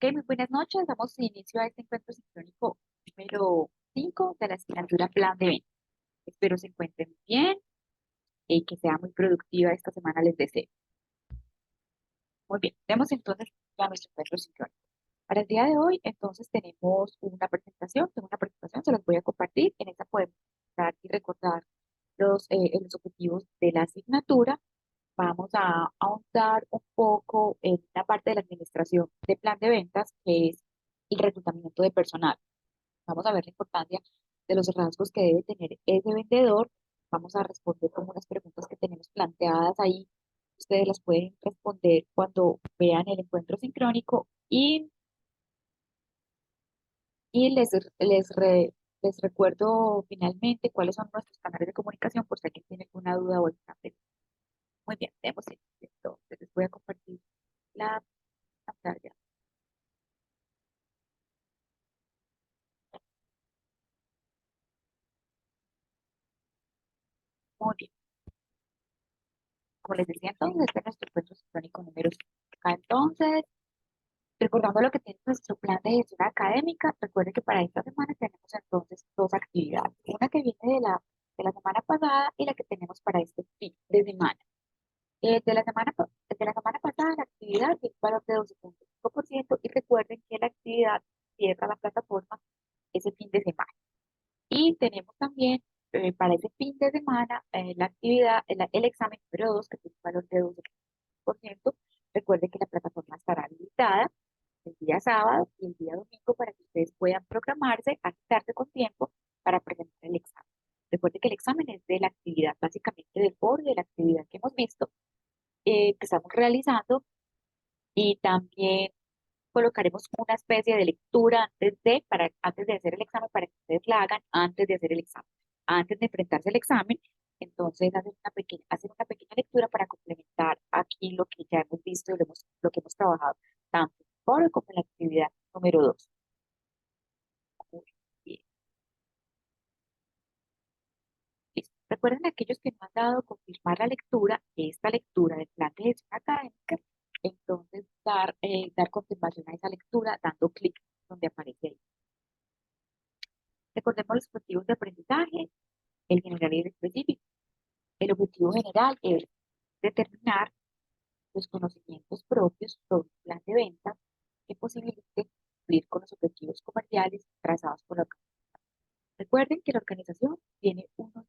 Ok, muy buenas noches. Damos inicio a este encuentro sincrónico número 5 de la asignatura Plan de Venta. Espero se encuentren bien y que sea muy productiva esta semana, les deseo. Muy bien, vemos entonces a nuestro encuentro sincrónico. Para el día de hoy, entonces, tenemos una presentación. Tengo una presentación, se las voy a compartir. En esta podemos dar y recordar los objetivos de la asignatura. Vamos a ahondar un poco en la parte de la administración de plan de ventas, que es el reclutamiento de personal. Vamos a ver la importancia de los rasgos que debe tener ese vendedor. Vamos a responder como unas preguntas que tenemos planteadas ahí. Ustedes las pueden responder cuando vean el encuentro sincrónico y les recuerdo finalmente cuáles son nuestros canales de comunicación por si alguien tiene alguna duda o alguna pregunta. Muy bien, tenemos esto. Entonces les voy a compartir la pantalla. Muy bien. Como les decía entonces, este es nuestro encuentro sincrónico número 5. Acá entonces, recordando lo que tiene nuestro plan de gestión académica, recuerde que para esta semana tenemos entonces dos actividades. Una que viene de la semana pasada y la que tenemos para este fin de semana. De la semana pasada la actividad tiene un valor de 12,5% y recuerden que la actividad cierra la plataforma ese fin de semana. Y tenemos también para ese fin de semana la actividad, el examen número 2 que tiene un valor de 12%. Recuerden que la plataforma estará habilitada el día sábado y el día domingo para que ustedes puedan programarse, agitarse con tiempo para presentar el examen. Recuerden que el examen es de la actividad, básicamente del foro de la actividad que hemos visto, que estamos realizando, y también colocaremos una especie de lectura antes de hacer el examen para que ustedes la hagan antes de hacer el examen. Antes de enfrentarse al examen, entonces hacen una pequeña lectura para complementar aquí lo que ya hemos visto y lo que hemos trabajado, tanto en el foro como en la actividad número 2. Muy bien, listo. Recuerden aquellos que no han dado confirmar la lectura, esta lectura del plan de gestión académica, entonces dar confirmación a esa lectura dando clic donde aparece ahí. Recordemos los objetivos de aprendizaje, el general y el específico. El objetivo general es determinar los conocimientos propios sobre un plan de venta que posibilite cumplir con los objetivos comerciales trazados por la organización. Recuerden que la organización tiene unos,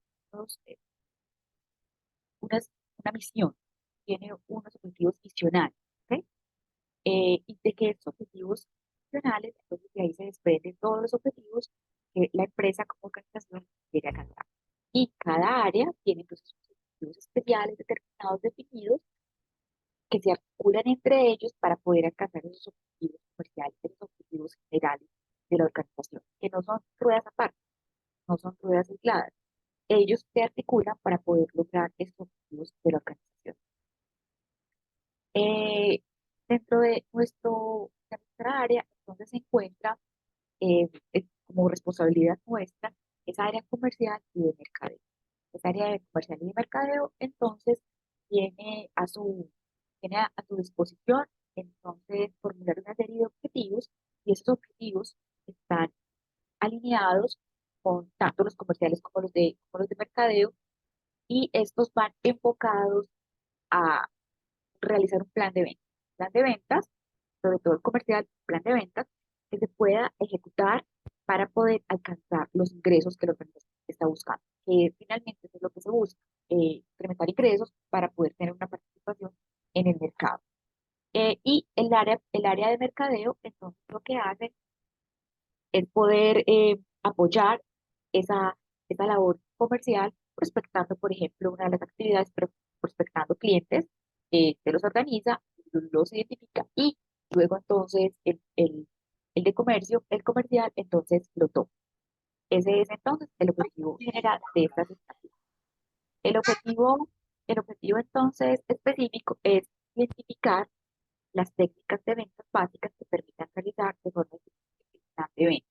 unas- una misión, tiene unos objetivos misionales, ¿ok? Y de que estos objetivos misionales, entonces de ahí se desprenden todos los objetivos que la empresa como organización quiere alcanzar. Y cada área tiene entonces sus objetivos especiales determinados, definidos, que se articulan entre ellos para poder alcanzar esos objetivos comerciales, esos objetivos generales de la organización, que no son ruedas aparte, no son ruedas aisladas. Ellos se articulan para poder lograr esos objetivos de la organización. Eh, Dentro de nuestra área, entonces se encuentra como responsabilidad nuestra esa área comercial y de mercadeo. Esa área de comercial y de mercadeo, entonces, tiene a su disposición, entonces, formular una serie de objetivos, y esos objetivos están alineados con tanto los comerciales como los de mercadeo, y estos van enfocados a realizar un plan de ventas. Plan de ventas, sobre todo el comercial, plan de ventas que se pueda ejecutar para poder alcanzar los ingresos que la organización está buscando, que finalmente eso es lo que se busca, incrementar ingresos para poder tener una participación en el mercado. Y el área de mercadeo, entonces, lo que hace es poder apoyar esa labor comercial, prospectando, por ejemplo, una de las actividades, pero prospectando clientes, se los organiza, los identifica, y luego entonces el de comercio, el comercial, entonces lo toma. Ese es entonces el objetivo general de estas estrategias. El objetivo, el objetivo entonces específico es identificar las técnicas de ventas básicas que permitan realizar de forma eficiente el plan de ventas.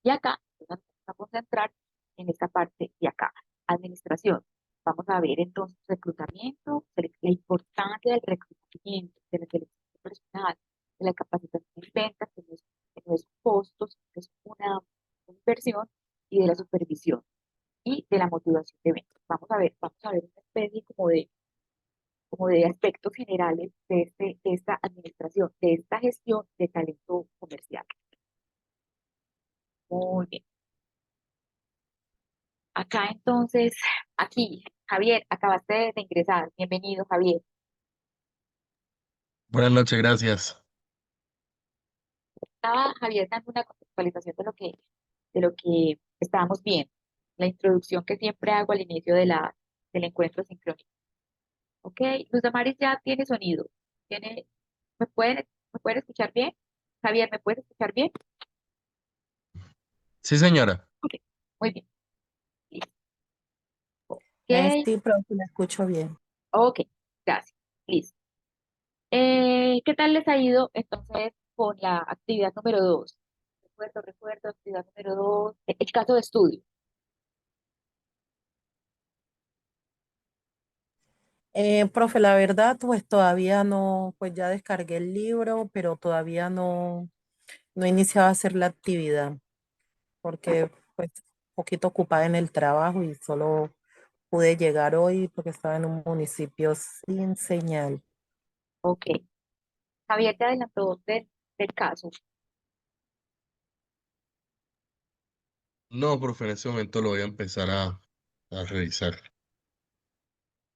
Y acá nos vamos a concentrar en esta parte de acá, administración. Vamos a ver entonces reclutamiento, la importancia del reclutamiento, de la selección de personal, de la capacitación en ventas, que no es un costo, sino que es una inversión, y de la supervisión y de la motivación de ventas. Vamos a ver una especie como de aspectos generales de esta administración, de esta gestión de talento comercial. Muy bien. Acá entonces, aquí, Javier, acabaste de ingresar. Bienvenido, Javier. Buenas noches, gracias. Estaba Javier dando una contextualización de lo que estábamos viendo, la introducción que siempre hago al inicio del encuentro sincrónico. Ok, Luz Damaris ya tiene sonido. Tiene, ¿me pueden escuchar bien? Javier, ¿me puedes escuchar bien? Sí, señora. Ok, muy bien. Listo. Ok, Sí, profe, la escucho bien. ok, gracias. Listo. ¿Qué tal les ha ido entonces con la actividad número 2? Recuerdo, actividad número 2, el caso de estudio. Profe, la verdad, pues todavía no, pues ya descargué el libro, pero todavía no he iniciado a hacer la actividad, porque pues un poquito ocupada en el trabajo y solo pude llegar hoy porque estaba en un municipio sin señal. Ok, Javier te adelantó del caso. No, profe, en ese momento lo voy a empezar a revisar.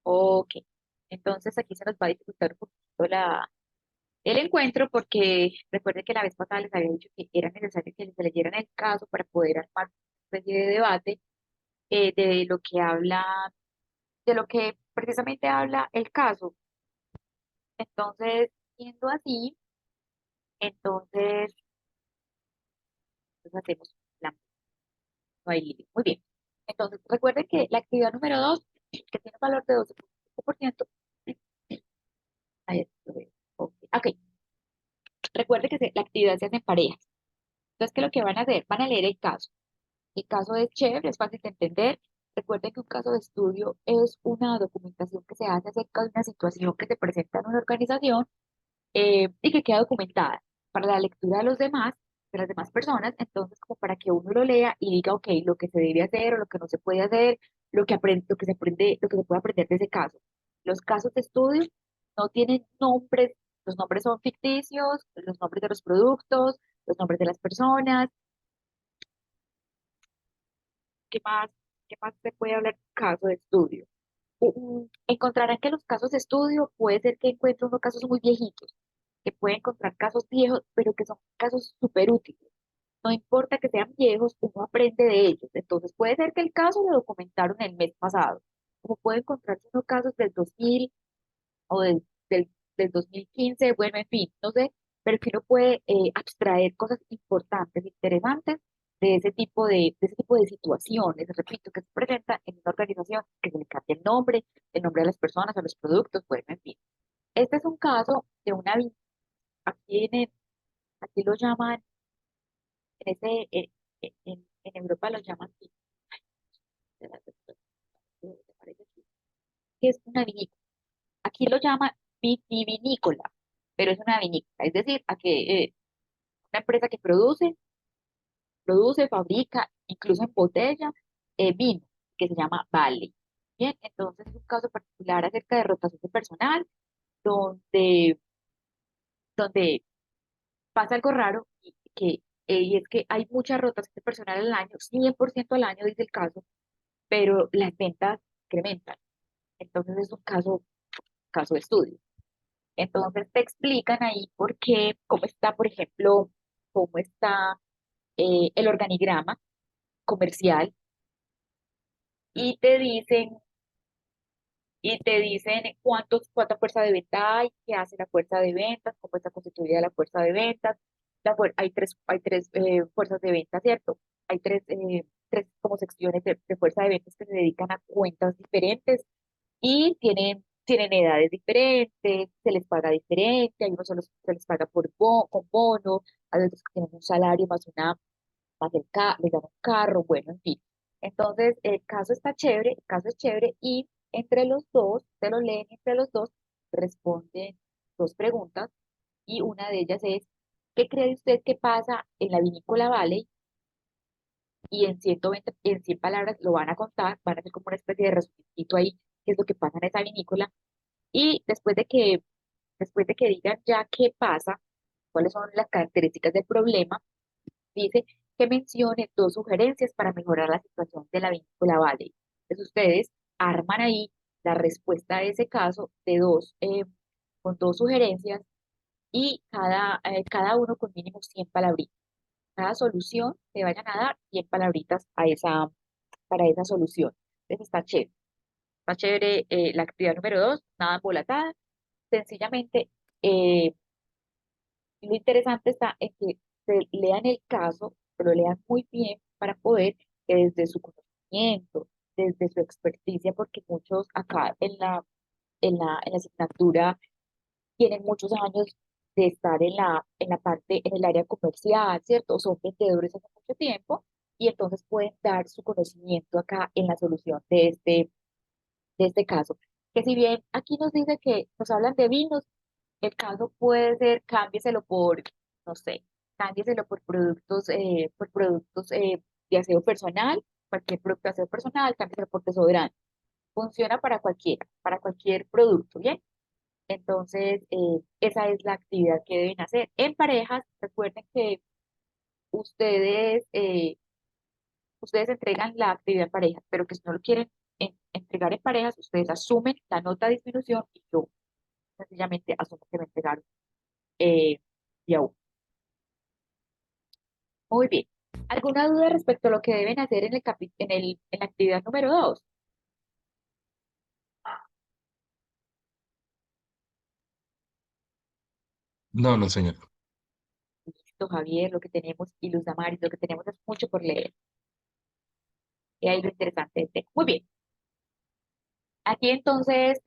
Ok, entonces aquí se nos va a dificultar un poquito el encuentro porque recuerden que la vez pasada les había dicho que era necesario que se leyeran el caso para poder armar una especie de debate de lo que habla, de lo que precisamente habla el caso. Entonces, siendo así, entonces, hacemos la baile. Muy bien. Entonces, recuerden que la actividad número 2, que tiene un valor de 12.5%, ahí está, ok, ok. Recuerden que la actividad se hace en parejas. Entonces, ¿qué es lo que van a hacer? Van a leer el caso. El caso es chévere, es fácil de entender. Recuerden que un caso de estudio es una documentación que se hace acerca de una situación que se presenta en una organización y que queda documentada para la lectura de los demás, de las demás personas, entonces como para que uno lo lea y diga, ok, lo que se debe hacer o lo que no se puede hacer, lo que se aprende, lo que se puede aprender de ese caso. Los casos de estudio no tienen nombres, los nombres son ficticios, los nombres de los productos, los nombres de las personas. ¿Qué más, qué más se puede hablar de un caso de estudio? Encontrarán que los casos de estudio puede ser que encuentren unos casos muy viejitos, que puede encontrar casos viejos, pero que son casos súper útiles. No importa que sean viejos, uno aprende de ellos. Entonces puede ser que el caso lo documentaron el mes pasado, como puede encontrarse unos casos del 2000 o del 2015, bueno, en fin, no sé, pero que uno puede abstraer cosas importantes, interesantes de ese tipo de situaciones, repito, que se presentan en una organización, que se le cambia el nombre de las personas, a los productos, bueno, en fin. Este es un caso de aquí aquí lo llaman, en ese, en Europa lo llaman, que es una vinícola. Aquí lo llaman vitivinícola, pero es una vinícola, es decir, una empresa que produce, fabrica, incluso en botella, vino, que se llama Vale. Bien, entonces es un caso particular acerca de rotación de personal, donde, donde pasa algo raro y es que hay mucha rotación de personal al año, 100% al año, dice el caso, pero las ventas incrementan. Entonces es un caso de estudio. Entonces te explican ahí por qué, cómo está, por ejemplo, cómo está el organigrama comercial y te dicen, cuánta fuerza de venta hay, qué hace la fuerza de ventas, cómo está constituida la fuerza de ventas. Hay tres fuerzas de venta, ¿cierto? Hay tres como secciones de fuerza de ventas que se dedican a cuentas diferentes y tienen edades diferentes, se les paga diferente, hay unos solo se les paga con bono, hay otros que tienen un salario más les dan un carro, bueno, en fin. Entonces, el caso es chévere y entre los dos, se lo leen entre los dos, responden dos preguntas y una de ellas es, ¿qué cree usted que pasa en la vinícola Valley? Y en 120, en 100 palabras lo van a contar, van a hacer como una especie de resumito ahí, qué es lo que pasa en esa vinícola. Y después de que digan ya qué pasa, cuáles son las características del problema, dice que mencione dos sugerencias para mejorar la situación de la vinícola Valley. Entonces ustedes arman ahí la respuesta a ese caso de con dos sugerencias y cada uno con mínimo 100 palabritas. Cada solución te vayan a dar 100 palabritas para esa solución. Entonces está chévere. Está chévere la actividad número 2, nada embolatada. Sencillamente, eh, lo interesante está en que se lean el caso, pero lo lean muy bien para poder, desde su conocimiento, desde su experticia, porque muchos acá en la asignatura tienen muchos años de estar en la parte, en el área comercial, ¿cierto? Son vendedores hace mucho tiempo y entonces pueden dar su conocimiento acá en la solución de este caso. Que si bien aquí nos dice que nos hablan de vinos, el caso puede ser cámbieselo por, no sé, cámbieselo por productos de aseo personal, cualquier producto de aseo personal, cámbieselo por desodorante. Funciona para cualquier producto, ¿bien? Entonces, esa es la actividad que deben hacer. En parejas, recuerden que ustedes, ustedes entregan la actividad en parejas, pero que si no lo quieren entregar en parejas, ustedes asumen la nota de disminución y yo sencillamente asumo que me entregaron día uno. Muy bien. ¿Alguna duda respecto a lo que deben hacer en la actividad número 2? No, no, señor. Listo, Javier, lo que tenemos, y Luz Damaris, lo que tenemos es mucho por leer. Y ahí lo interesante del tema. Muy bien. Aquí entonces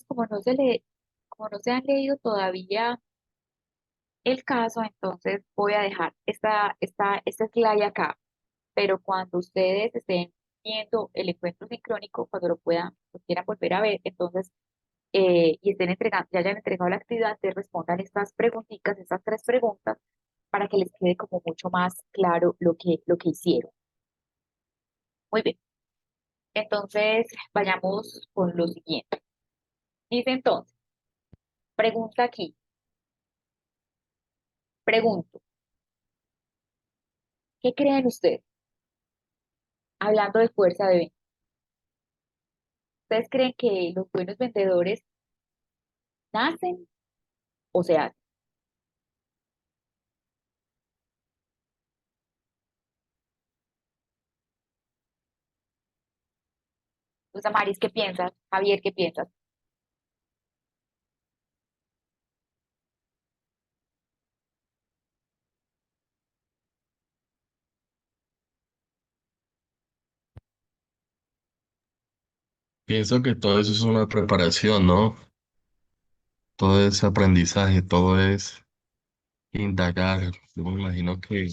como no se han leído todavía el caso, entonces voy a dejar esta slide acá. Pero cuando ustedes estén viendo el encuentro sincrónico, cuando lo quieran volver a ver, entonces, y estén entregando, ya hayan entregado la actividad, te respondan estas preguntitas, estas tres preguntas, para que les quede como mucho más claro lo que hicieron. Muy bien. Entonces, vayamos con lo siguiente. Dice entonces, pregunta aquí, pregunto, ¿qué creen ustedes? Hablando de fuerza de venta, ¿ustedes creen que los buenos vendedores nacen o se hacen? Pues, Amaris, ¿qué piensas? Javier, ¿qué piensas? Pienso que todo eso es una preparación, ¿no? Todo es aprendizaje, todo es indagar. Yo me imagino que,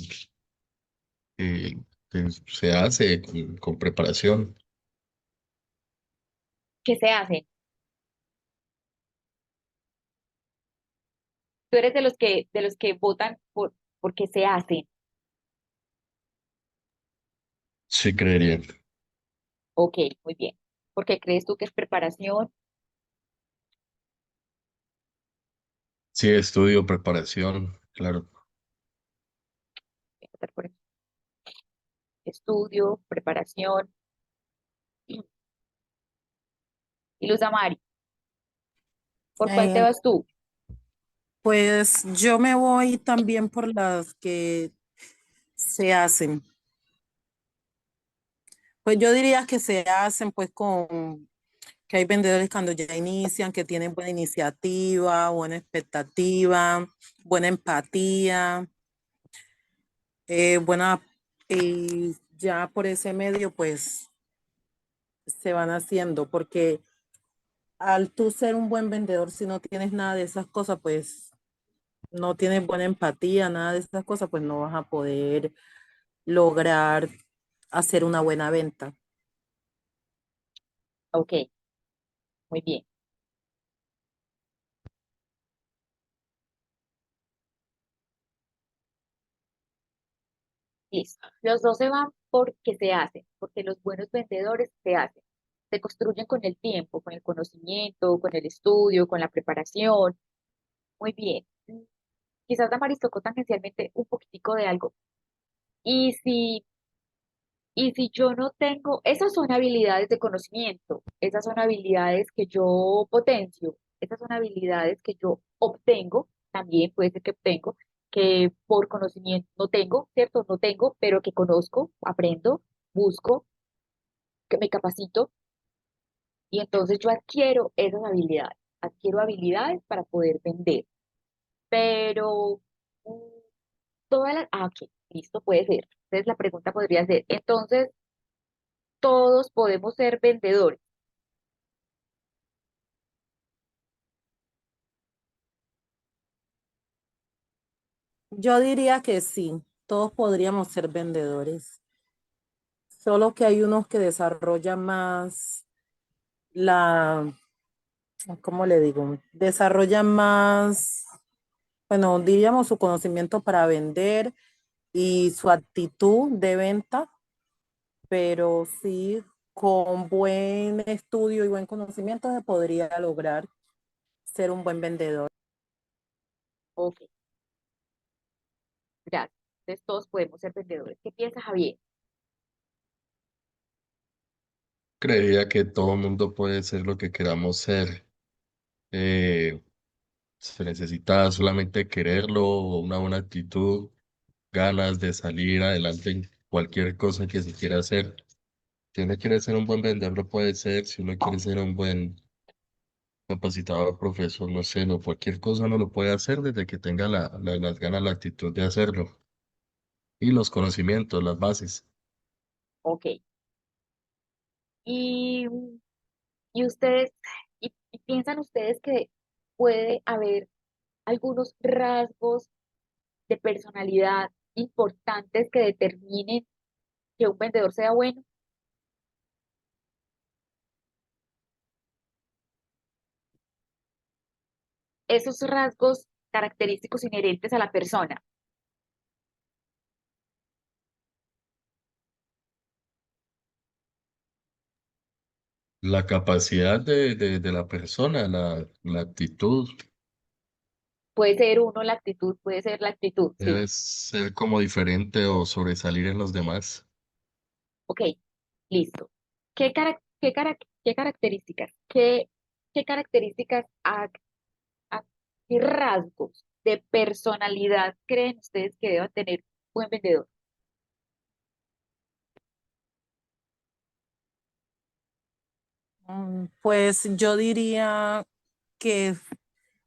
que se hace con preparación. ¿Qué se hacen? Tú eres de los que votan porque se hacen. Sí, creería. Ok, muy bien. ¿Por qué crees tú que es preparación? Sí, estudio, preparación, claro. Voy a votar por estudio, preparación. Y Luz Amari, ¿por cuál te Eh, vas tú? pues yo me voy también por las que se hacen. Pues yo diría que se hacen pues con que hay vendedores cuando ya inician, que tienen buena iniciativa, buena expectativa, buena empatía, buena, y ya por ese medio pues se van haciendo, porque al tú ser un buen vendedor, si no tienes nada de esas cosas, pues no tienes buena empatía, nada de esas cosas, pues no vas a poder lograr hacer una buena venta. Ok, muy bien. Listo. Los dos se van porque se hacen, porque los buenos vendedores se hacen. Se construyen con el tiempo, con el conocimiento, con el estudio, con la preparación. Muy bien. Quizás Damaris tocó tangencialmente un poquitico de algo. Y si, y si yo no tengo, esas son habilidades de conocimiento, esas son habilidades que yo potencio, esas son habilidades que yo obtengo, también puede ser que obtengo, que por conocimiento no tengo, ¿cierto? No tengo, pero que conozco, aprendo, busco, que me capacito, y entonces yo adquiero habilidades para poder vender. Pero mm, ok, listo, puede ser. Entonces la pregunta podría ser, entonces, todos podemos ser vendedores. Yo diría que sí, todos podríamos ser vendedores, solo que hay unos que desarrollan más la, ¿cómo le digo? Desarrollan más, bueno, diríamos su conocimiento para vender y su actitud de venta, pero sí, con buen estudio y buen conocimiento se podría lograr ser un buen vendedor. Ok, gracias. Entonces todos podemos ser vendedores. ¿Qué piensa Javier? Creería que todo mundo puede ser lo que queramos ser. Eh, Se necesita solamente quererlo, una buena actitud, ganas de salir adelante en cualquier cosa que se quiera hacer. Si uno quiere ser un buen vendedor, lo puede ser. Si uno quiere ser un buen capacitador, profesor, no sé, no, cualquier cosa no lo puede hacer desde que tenga las ganas, la actitud de hacerlo. Y los conocimientos, las bases. Ok. Y, y ustedes, y piensan ustedes que puede haber algunos rasgos de personalidad importantes que determinen que un vendedor sea bueno. Esos rasgos característicos inherentes a la persona. La capacidad de la persona, la actitud, Puede ser uno la actitud, puede ser la actitud, sí. debe ser como diferente o sobresalir en los demás. Ok, listo. ¿Qué características, qué características, qué rasgos de personalidad creen ustedes que deba tener un buen vendedor? Pues yo diría que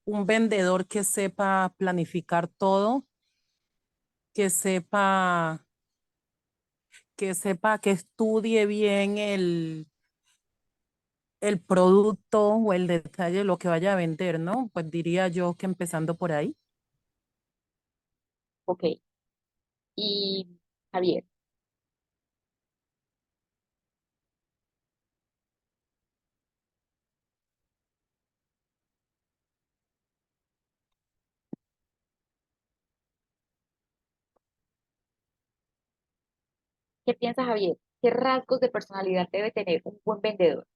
un vendedor que sepa planificar todo, que sepa, que estudie bien el producto o el detalle de lo que vaya a vender, ¿no? Pues diría yo que empezando por ahí. Ok, y Javier, ¿qué piensa Javier? ¿Qué rasgos de personalidad debe tener un buen vendedor?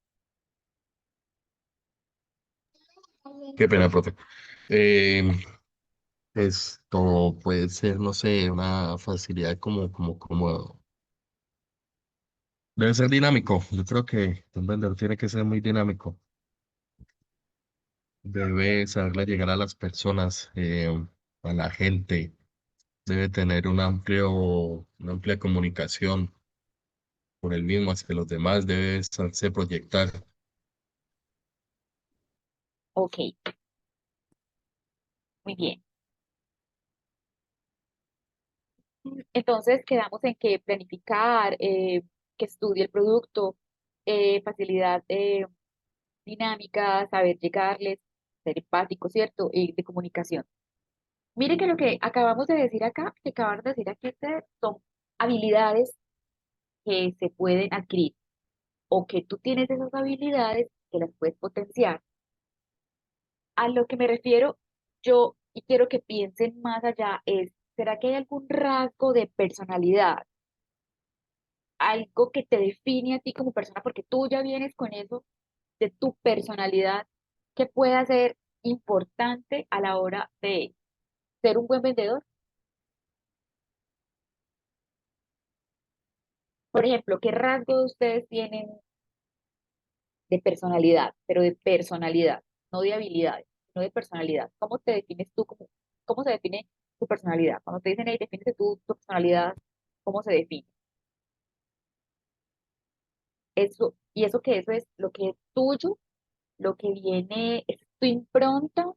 Qué pena, profe. Eh, Esto puede ser, no sé, una facilidad como debe ser dinámico. Yo creo que un vendedor tiene que ser muy dinámico. Debe saberle llegar a las personas, a la gente. Debe tener una amplia comunicación por él mismo hacia los demás. Debe saberse proyectar. Ok, muy bien. Entonces quedamos en que planificar, que estudie el producto, facilidad dinámica, saber llegarles, ser empático, ¿cierto? Y de comunicación. Mire que lo que acabamos de decir acá, que acaban de decir aquí ustedes, son habilidades que se pueden adquirir o que tú tienes esas habilidades que las puedes potenciar. A lo que me refiero yo y quiero que piensen más allá es ¿Será que hay algún rasgo de personalidad, algo que te define a ti como persona, porque tú ya vienes con eso de tu personalidad, que pueda ser importante a la hora de ser un buen vendedor? Por ejemplo, ¿qué rasgos ustedes tienen de personalidad, pero de personalidad, no de habilidades, sino de personalidad? ¿Cómo te defines tú? ¿Cómo se define tu personalidad? Cuando te dicen, hey, defínete tú, tu personalidad, ¿cómo se define? Eso, y eso que eso es lo que es tuyo, lo que viene, es tu impronta,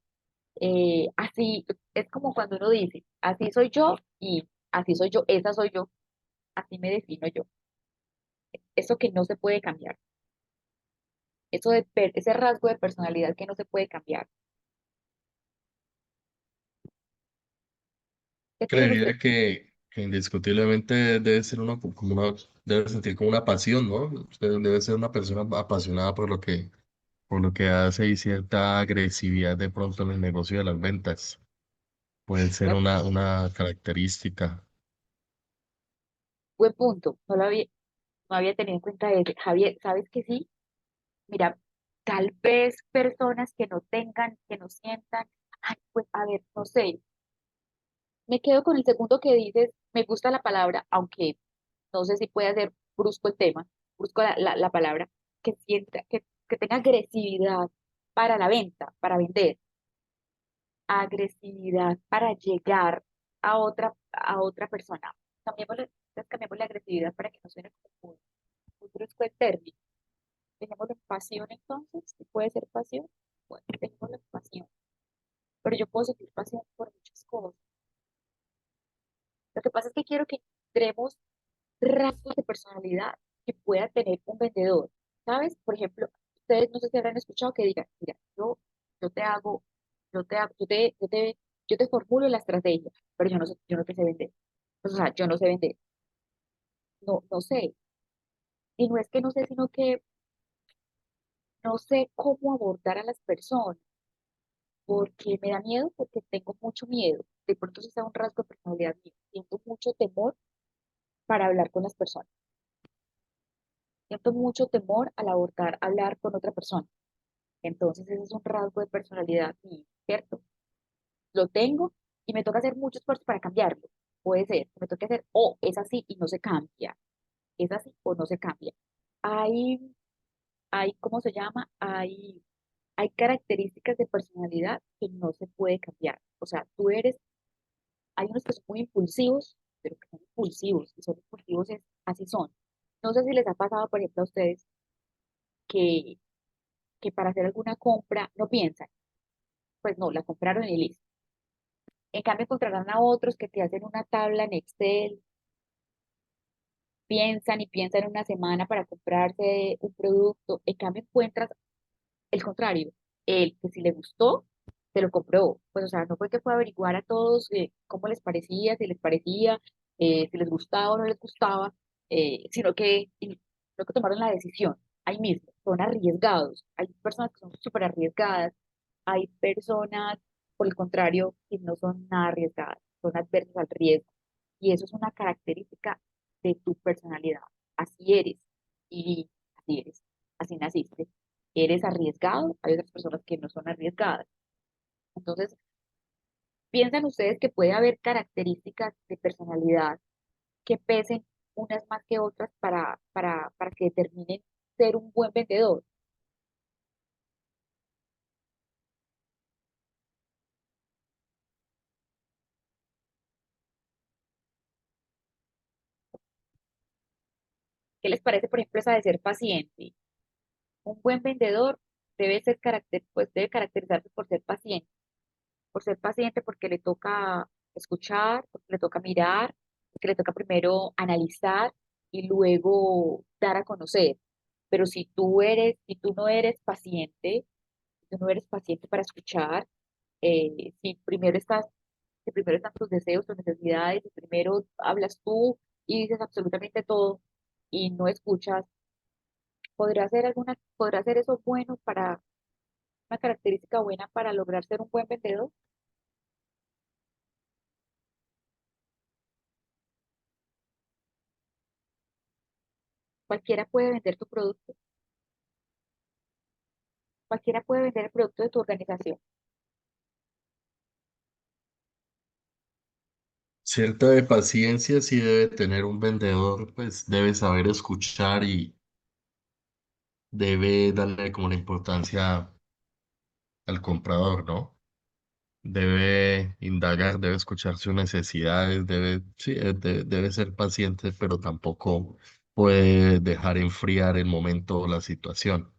así, es como cuando uno dice, así soy yo y así soy yo, esa soy yo, así me defino yo. Eso que no se puede cambiar, ese rasgo de personalidad que no se puede cambiar. ¿Qué tienen ustedes? Creería que indiscutiblemente debe ser uno como una, debe sentir como una pasión, ¿no? Usted debe ser una persona apasionada por lo que hace y cierta agresividad de pronto en el negocio de las ventas. Puede ser Buen, una característica. buen punto, no había tenido en cuenta ese. Javier, ¿sabes que sí? Mira, tal vez personas que no tengan, que no sientan, ay, pues a ver, no sé, me quedo con el segundo que dices, me gusta la palabra, aunque no sé si puede ser brusco el tema, brusco la palabra, que sienta, que tenga agresividad para la venta, para vender, agresividad para llegar a otra persona. Cambiemos la agresividad para que no suene como muy brusco el término. Dejémoslo en pasión entonces, si puede ser pasión, bueno, dejémoslo en pasión. Pero yo puedo sentir pasión por muchas cosas. Lo que pasa es que quiero que encontremos rasgos de personalidad que pueda tener un vendedor. ¿Sabes? Por ejemplo, ustedes no sé si habrán escuchado que digan, mira, yo te hago, yo te hago, yo te formulo la estrategia, pero yo no te sé vender. O sea, yo no sé vender. No, no sé. Y no es que no sé, sino que no sé cómo abordar a las personas, porque me da miedo, porque tengo mucho miedo. De pronto sí sea un rasgo de personalidad mío. Siento mucho temor para hablar con las personas. Siento mucho temor al abordar, hablar con otra persona. Entonces ese es un rasgo de personalidad mío, ¿cierto? Lo tengo y me toca hacer mucho esfuerzo para cambiarlo. Puede ser, que me toque hacer, o es así y no se cambia. Es así o no se cambia. Hay, ¿cómo se llama? Hay características de personalidad que no se puede cambiar. O sea, hay unos que son muy impulsivos, pero que son impulsivos, y son impulsivos, así son. No sé si les ha pasado, por ejemplo, a ustedes que, que para hacer alguna compra no piensan, pues no, la compraron y listo. En cambio, encontrarán a otros que te hacen una tabla en Excel, piensan y piensan una semana para comprarse un producto. En cambio, encuentras el contrario, el que si le gustó, se lo compró. Pues, o sea, no fue que fue a averiguar a todos cómo les parecía, si les parecía, si les gustaba o no les gustaba, sino que tomaron la decisión ahí mismo. Son arriesgados. Hay personas que son súper arriesgadas, hay personas, por el contrario, que no son nada arriesgadas, son adversas al riesgo. Y eso es una característica de tu personalidad. Así eres y así eres, así naciste. Eres arriesgado, hay otras personas que no son arriesgadas. Entonces, piensan ustedes que puede haber características de personalidad que pesen unas más que otras para que determinen ser un buen vendedor. ¿Qué les parece, por ejemplo, esa de ser paciente? Un buen vendedor debe caracterizarse por ser paciente porque le toca escuchar, porque le toca mirar, porque le toca primero analizar y luego dar a conocer. Pero si tú no eres paciente, si tú no eres paciente para escuchar, si primero están tus deseos, tus necesidades, si primero hablas tú y dices absolutamente todo y no escuchas, podrá ser eso bueno para, una característica buena para lograr ser un buen vendedor? Cualquiera puede vender tu producto, cualquiera puede vender el producto de tu organización. Cierta de paciencia sí debe tener un vendedor, pues debe saber escuchar y debe darle como la importancia al comprador, ¿no? Debe indagar, debe escuchar sus necesidades, debe, sí, debe ser paciente, pero tampoco puede dejar enfriar el momento o la situación,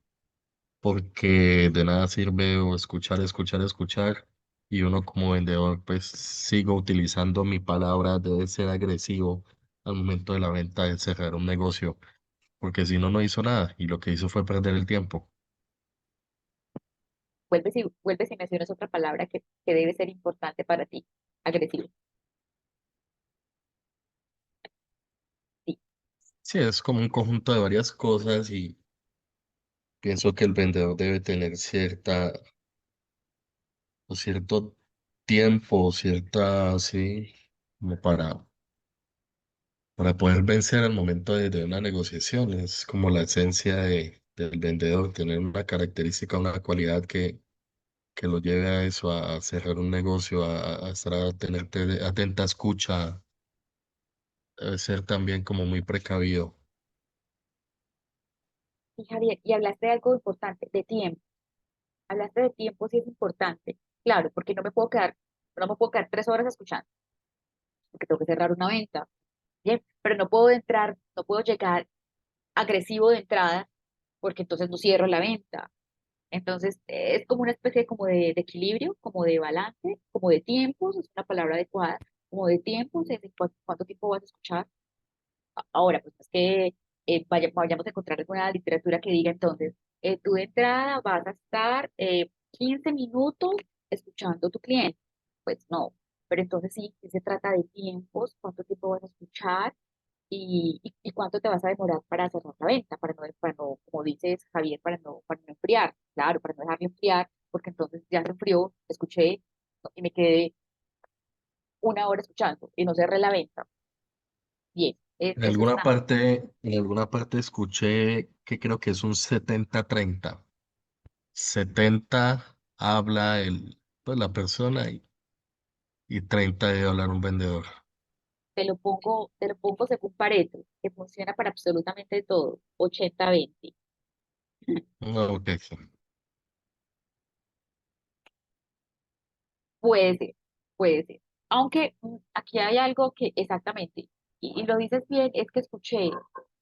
porque de nada sirve o escuchar, escuchar, escuchar, y uno como vendedor, pues sigo utilizando mi palabra, debe ser agresivo al momento de la venta, de cerrar un negocio, porque si no, no hizo nada, y lo que hizo fue perder el tiempo. Vuelves y mencionas otra palabra que debe ser importante para ti, agresivo. Sí. Sí, es como un conjunto de varias cosas y pienso que el vendedor debe tener o cierto tiempo, cierta, sí, como para poder vencer al momento de una negociación. Es como la esencia del vendedor, tener una característica, una cualidad que lo lleve a eso, a cerrar un negocio, a estar a tenerte atenta escucha, debe ser también como muy precavido. Y Javier, y hablaste de algo importante, de tiempo. Hablaste de tiempo, sí es importante. Claro, porque no me puedo quedar 3 horas escuchando, porque tengo que cerrar una venta. Bien, pero no puedo entrar, no puedo llegar agresivo de entrada, porque entonces no cierro la venta. Entonces, es como una especie como de equilibrio, como de balance, como de tiempos, es una palabra adecuada, como de tiempos, es de cuánto tiempo vas a escuchar. Ahora, pues es que vayamos a encontrar alguna literatura que diga entonces, tú de entrada vas a estar 15 minutos escuchando a tu cliente. Pues no, pero entonces sí, sí se trata de tiempos, cuánto tiempo vas a escuchar y cuánto te vas a demorar para cerrar la venta, para no, como dices Javier, para no enfriar, claro, para no dejarlo enfriar, porque entonces ya se enfrió, escuché y me quedé 1 hora escuchando y no cerré la venta. Bien, eso está. En alguna parte escuché que creo que es un 70-30. 70 habla pues, la persona y 30 debe hablar un vendedor. Te lo pongo según Pareto, que funciona para absolutamente todo, 80-20. Ok, sí. Puede ser, puede ser. Aunque aquí hay algo que exactamente, y lo dices bien, es que escuché,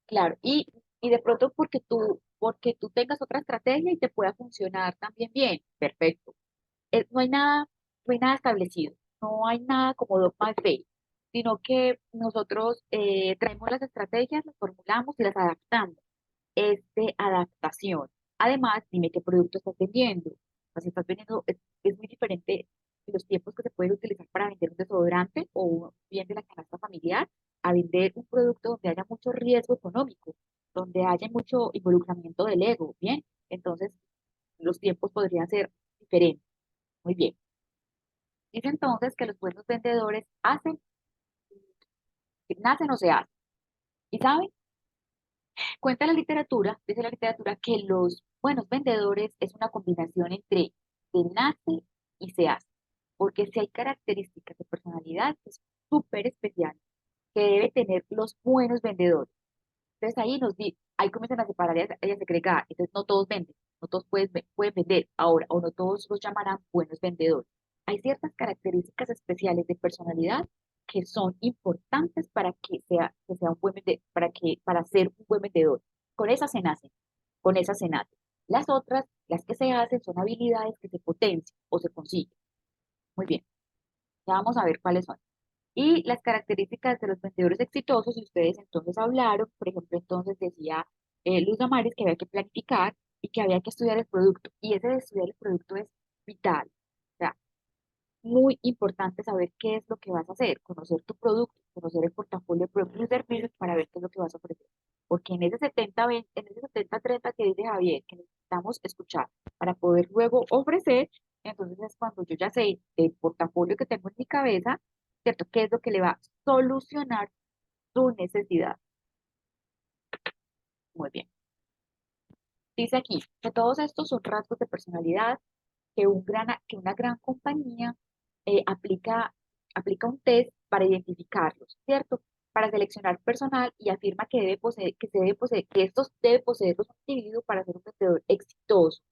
claro, y de pronto porque tú tengas otra estrategia y te pueda funcionar también bien, perfecto. No hay nada establecido, no hay nada como dogma de fe, sino que nosotros traemos las estrategias, las formulamos y las adaptamos. Es de adaptación. Además, dime qué producto estás vendiendo. O sea, si estás vendiendo, es muy diferente los tiempos que se pueden utilizar para vender un desodorante o un bien de la canasta familiar a vender un producto donde haya mucho riesgo económico, donde haya mucho involucramiento del ego, ¿bien? Entonces, los tiempos podrían ser diferentes. Muy bien. Dice entonces que los buenos vendedores nacen o se hacen. ¿Y saben? Cuenta la literatura, dice la literatura, que los buenos vendedores es una combinación entre se nace y se hace, porque si hay características de personalidad que son súper especiales que debe tener los buenos vendedores. Entonces ahí comienzan a separar y a segregar. Entonces no todos venden, no todos pueden vender ahora, o no todos los llamarán buenos vendedores. Hay ciertas características especiales de personalidad que son importantes para que sea un buen vendedor, para ser un buen vendedor. Con esas se nacen, con esas se nacen. Las otras, las que se hacen, son habilidades que se potencian o se consiguen. Muy bien, ya vamos a ver cuáles son. Y las características de los vendedores exitosos, y ustedes entonces hablaron, por ejemplo, entonces decía Luz Damaris que había que planificar y que había que estudiar el producto. Y ese de estudiar el producto es vital. O sea, muy importante saber qué es lo que vas a hacer, conocer tu producto, conocer el portafolio de productos y servicios para ver qué es lo que vas a ofrecer. Porque en ese 70-20, en ese 70-30 que dice Javier, que necesitamos escuchar para poder luego ofrecer, entonces es cuando yo ya sé el portafolio que tengo en mi cabeza, ¿cierto? ¿Qué es lo que le va a solucionar tu necesidad? Muy bien. Dice aquí que todos estos son rasgos de personalidad que una gran compañía aplica un test para identificarlos, ¿cierto? Para seleccionar personal y afirma que que estos debe poseerlos un individuo para ser un vendedor exitoso.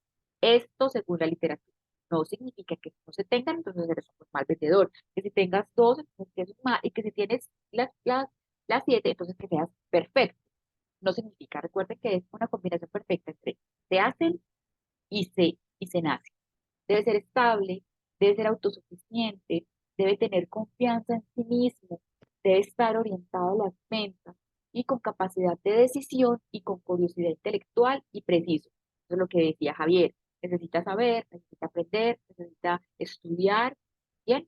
Esto según la literatura. No significa que no se tengan, entonces eres un mal vendedor. Que si tengas dos, entonces que eres un mal, y que si tienes las siete, entonces que seas perfecto. No significa, recuerden que es una combinación perfecta entre se hacen y se nace. Debe ser estable, debe ser autosuficiente, debe tener confianza en sí mismo, debe estar orientado a las ventas y con capacidad de decisión y con curiosidad intelectual y preciso. Eso es lo que decía Javier. Necesita saber, necesita aprender, necesita estudiar. Bien,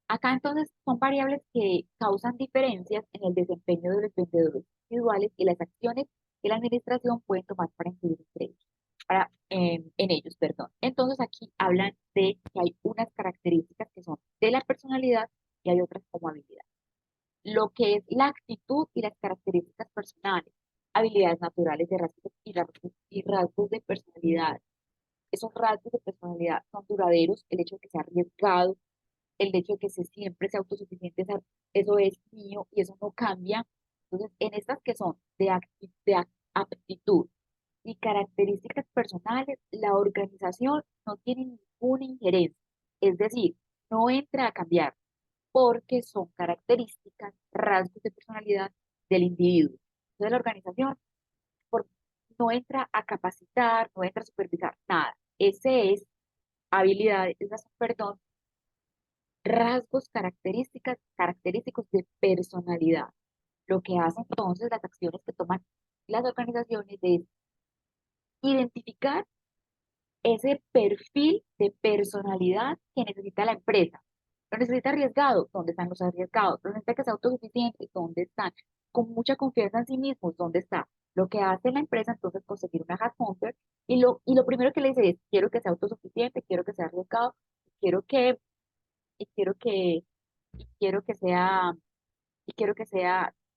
acá entonces son variables que causan diferencias en el desempeño de los vendedores individuales y las acciones que la administración puede tomar para influir entre ellos, en ellos, perdón. Entonces aquí hablan de que hay unas características que son de la personalidad y hay otras como habilidad. Lo que es la actitud y las características personales, habilidades naturales de rasgos y rasgos de personalidad. Esos rasgos de personalidad son duraderos, el hecho de que sea arriesgado, el hecho de que siempre sea autosuficiente, eso es mío y eso no cambia. Entonces, en estas que son aptitud y características personales, la organización no tiene ninguna injerencia, es decir, no entra a cambiar porque son características, rasgos de personalidad del individuo. Entonces, la organización por- no entra a capacitar, no entra a supervisar, nada. Ese es habilidades, esas, perdón, rasgos característicos de personalidad. Lo que hacen entonces las acciones que toman las organizaciones es identificar ese perfil de personalidad que necesita la empresa. Lo necesita arriesgado, ¿dónde están los arriesgados? Lo necesita que sea autosuficiente, ¿dónde están? Con mucha confianza en sí mismos, ¿dónde está? Lo que hace la empresa entonces es conseguir una headhunter y lo primero que le dice es, quiero que sea autosuficiente, quiero que sea arriesgado, quiero que, y quiero que sea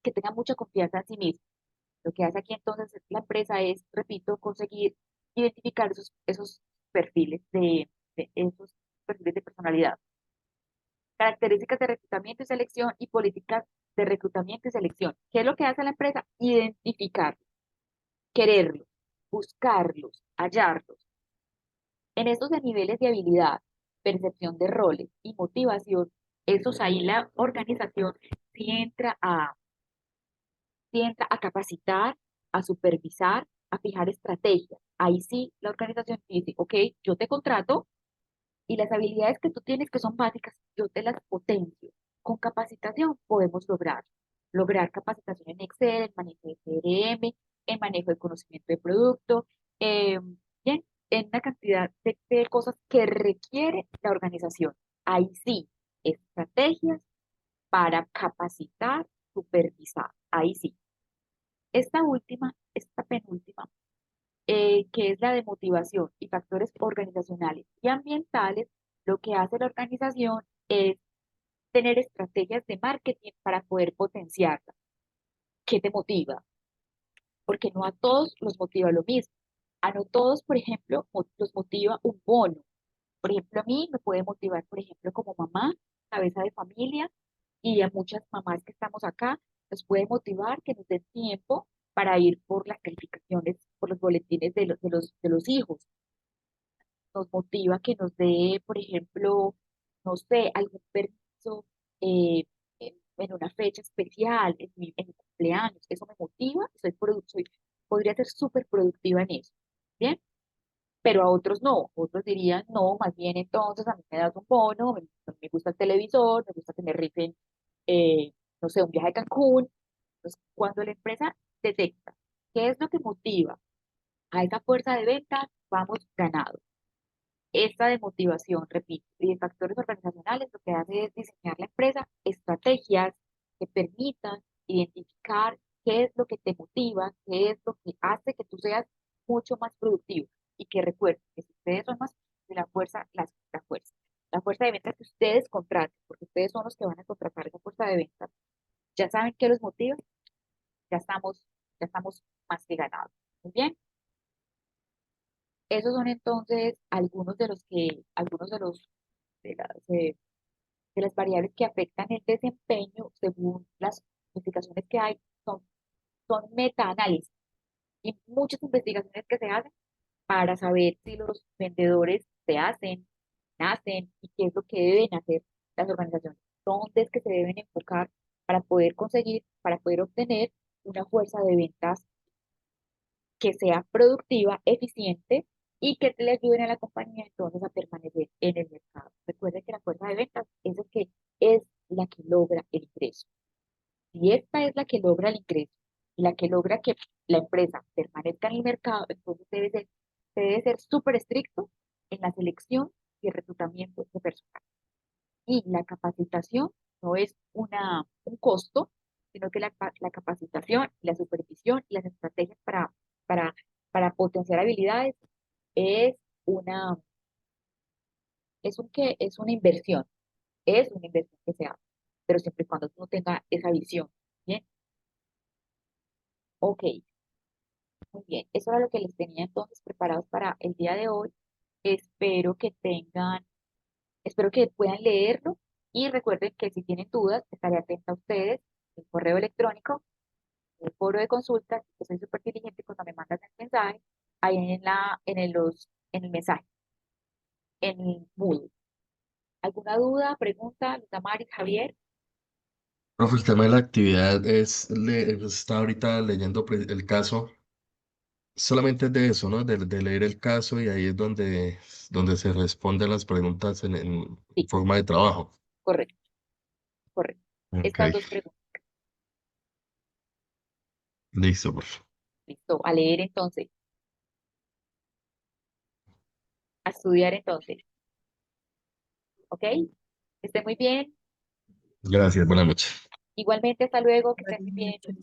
que tenga mucha confianza en sí mismo. Lo que hace aquí entonces la empresa es, repito, conseguir identificar esos perfiles de esos perfiles de personalidad. Características de reclutamiento y selección y políticas de reclutamiento y selección. ¿Qué es lo que hace la empresa? Identificarlos, quererlos, buscarlos, hallarlos. En estos de niveles de habilidad, percepción de roles y motivación, esos ahí la organización sí entra a capacitar, a supervisar, a fijar estrategias. Ahí sí la organización dice, ok, yo te contrato y las habilidades que tú tienes que son básicas, yo te las potencio. Con capacitación podemos lograr capacitación en Excel, en manejo de CRM, en manejo de conocimiento de producto, eh, bien, en una cantidad de cosas que requiere la organización. Ahí sí, estrategias para capacitar, supervisar. Ahí sí. Esta penúltima, que es la de motivación y factores organizacionales y ambientales, lo que hace la organización es tener estrategias de marketing para poder potenciarla. ¿Qué te motiva? Porque no a todos los motiva lo mismo. A no todos, por ejemplo, los motiva un bono. Por ejemplo, a mí me puede motivar, por ejemplo, como mamá, cabeza de familia, y a muchas mamás que estamos acá, nos puede motivar que nos den tiempo para ir por las calificaciones, por los boletines de los hijos. Nos motiva que nos dé, por ejemplo, no sé, algún permiso en una fecha especial, en mi cumpleaños. Eso me motiva, podría ser súper productiva en eso. ¿Bien? Pero a otros no, otros dirían, no, más bien entonces a mí me das un bono, me gusta el televisor, me gusta tener rifle, no sé, un viaje a Cancún. Entonces, cuando la empresa detecta qué es lo que motiva a esa fuerza de venta, vamos ganado. Esta de motivación, repito, y de factores organizacionales, lo que hace es diseñar la empresa estrategias que permitan identificar qué es lo que te motiva, qué es lo que hace que tú seas mucho más productivo. Y que recuerden que si ustedes son más de la fuerza, la fuerza de ventas que ustedes contraten, porque ustedes son los que van a contratar esa fuerza de ventas, ya saben qué los motiva, ya estamos esos son entonces algunos de las, eh, de las variables que afectan el desempeño según las investigaciones que hay, son meta-análisis y muchas investigaciones que se hacen para saber si los vendedores se hacen, nacen y qué es lo que deben hacer las organizaciones, dónde es que se deben enfocar para poder obtener una fuerza de ventas que sea productiva, eficiente y que le ayuden a la compañía entonces a permanecer en el mercado. Recuerden que la fuerza de ventas es la que logra el ingreso. Si esta es la que logra el ingreso y la que logra que la empresa permanezca en el mercado, entonces se debe ser súper estricto en la selección y el reclutamiento de personal. Y la capacitación no es un costo, sino que la capacitación, la supervisión y las estrategias para, para potenciar habilidades es una, es una inversión que se hace, pero siempre y cuando uno tenga esa visión. Bien, ok, muy bien. Eso era lo que les tenía entonces preparados para el día de hoy. Espero que tengan, espero que puedan leerlo y recuerden que si tienen dudas, estaré atenta a ustedes, el correo electrónico, el foro de consultas, que soy súper diligente cuando me mandas el mensaje, ahí en el mensaje, en el Moodle. ¿Alguna duda, pregunta, Damaris, Javier? Profe, el tema de la actividad está ahorita leyendo el caso, solamente es de eso, ¿no? De leer el caso y ahí es donde se responden las preguntas en Sí, forma de trabajo. correcto, correcto. Ok, Estas dos preguntas. listo, profe. Listo, a leer entonces, a estudiar entonces, ¿ok? Que esté muy bien. Gracias, buenas noches. Igualmente, hasta luego, que estén Buenas muy bien. noches.